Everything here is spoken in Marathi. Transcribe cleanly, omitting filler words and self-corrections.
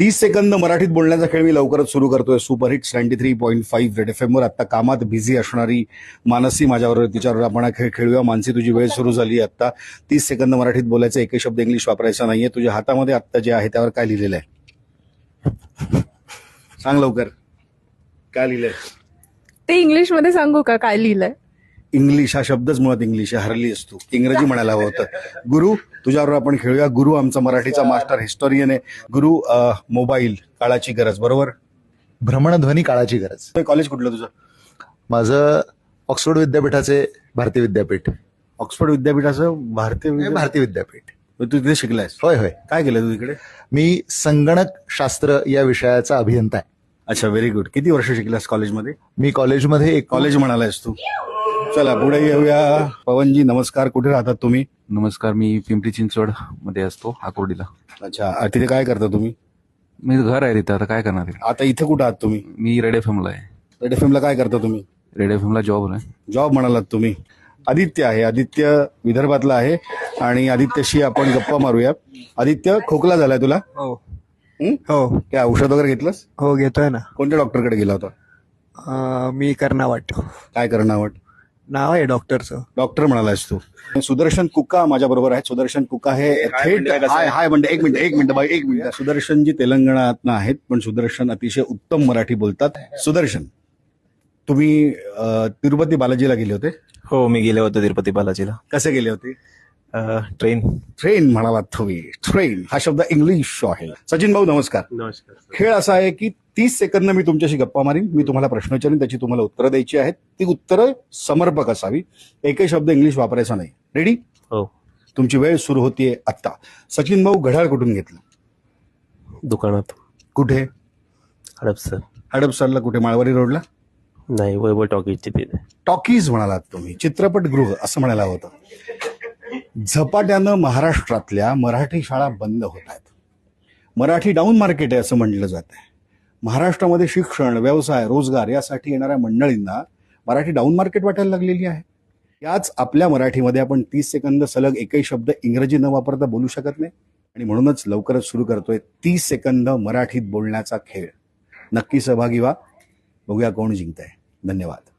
30 सेकंद मराठीत बोलण्याचा खेळ मी लवकरच सुरू करतोय. सुपरहिट्स 93.5 रेड FM वर. आता कामात बिझी असणारी मानसी माझ्याबरोबर, तिच्यावर आपण खेळ खेळूया. मानसी, तुझी वेळ सुरू झाली. आता 30 सेकंद मराठीत बोलायचं, एकही शब्द इंग्लिश वापरायचा नाहीये. तुझ्या हातामध्ये आत्ता जे आहे त्यावर काय लिहिलेलं आहे सांग लवकर. काय लिहिलंय ते इंग्लिश मध्ये सांगू का काय लिहिलंय? इंग्लिश हा शब्दच मुळात इंग्लिश आहे. हरलीस तू, इंग्रजी म्हणायला हवं होतं. गुरु, तुझ्यावर आपण खेळूया. गुरु आमचा मराठीचा मास्टर हिस्टोरियन आहे. गुरु, मोबाईल काळाची गरज, बरोबर? भ्रमणध्वनी काळाची गरज. कॉलेज कुठलं तुझं? माझं ऑक्सफोर्ड विद्यापीठाचे भारतीय विद्यापीठ. ऑक्सफोर्ड विद्यापीठाचं भारतीय विद्यापीठ. तू तिथे शिकलायस? होय होय. काय केलं तू तिकडे? मी संगणक शास्त्र या विषयाचा अभियंता आहे. अच्छा, व्हेरी गुड. किती वर्ष शिकलास कॉलेजमध्ये? मी कॉलेजमध्ये कॉलेज म्हणालायस तू. चला पुढे येऊया. पवनजी नमस्कार, कुठे राहतात तुम्ही? नमस्कार, मी पिंपरी चिंचवड मध्ये असतो, आकुर्डीला. अच्छा, तिथे काय करता तुम्ही? मी घर आहे तिथं, आता काय करणार आहे? आता इथे कुठं आहात तुम्ही? मी रेड एफएमला आहे. रेड FM ला काय करता तुम्ही? रेड एफएमला जॉब आहे. जॉब म्हणालात तुम्ही. आदित्य आहे, आदित्य विदर्भातला आहे आणि आदित्यशी आपण गप्पा मारूया. आदित्य, खोकला झालाय तुला? हो हं? हो काय औषध वगैरे घेतलंस? हो घेतोय ना. कोणत्या डॉक्टरकडे गेला होता? मी कर्नावट. काय करणार? नाव आहे डॉक्टरचं. डॉक्टर म्हणालास तू. सुदर्शन कुका माझ्या बरोबर आहे. सुदर्शन कुका हे थेट हाय म्हणते. एक मिनिट. सुदर्शनजी तेलंगणातनं आहेत, पण सुदर्शन अतिशय उत्तम मराठी बोलतात. सुदर्शन, तुम्ही तिरुपती बालाजीला गेले होते? हो, मी गेले होते तिरुपती बालाजीला. कसे गेले होते? ट्रेन म्हणालात तुम्ही. ट्रेन हा शब्द इंग्लिश आहे. सचिन भाऊ नमस्कार. नमस्कार. खेळ असा आहे की 30 सेकंद मी तुमच्याशी गप्पा मारीन. मी तुम्हाला प्रश्न विचारीन, त्याची तुम्हाला उत्तरं द्यायची आहेत. ती उत्तरं समर्पक असावी. एकही शब्द इंग्लिश वापरायचा नाही. रेडी? हो. तुमची वेळ सुरू होतीये आत्ता. सचिन भाऊ, घड्याळ कुठून घेतलं? दुकानात. कुठे? हडपसर. हडपसरला कुठे? माळवारी रोडला? नाही, वैभव टॉकीजची तिथे. टॉकीज म्हणालात तुम्ही. चित्रपटगृह असं म्हणायला होतं. झपाट्यानं महाराष्ट्रातल्या मराठी शाळा बंद होत आहेत. मराठी डाऊन मार्केट आहे असं म्हणलं जात आहे. महाराष्ट्रामध्ये शिक्षण, व्यवसाय, रोजगार यासाठी येणाऱ्या मंडळींना मराठी डाऊन मार्केट वाटायला लागलेली आहे. याच आपल्या मराठीमध्ये आपण 30 सेकंद सलग एकही शब्द इंग्रजी न वापरता बोलू शकत नाही. आणि म्हणूनच लवकरच सुरू करतोय 30 सेकंद मराठीत बोलण्याचा खेळ. नक्की सहभागी व्हा. बघूया कोण जिंकतंय. धन्यवाद.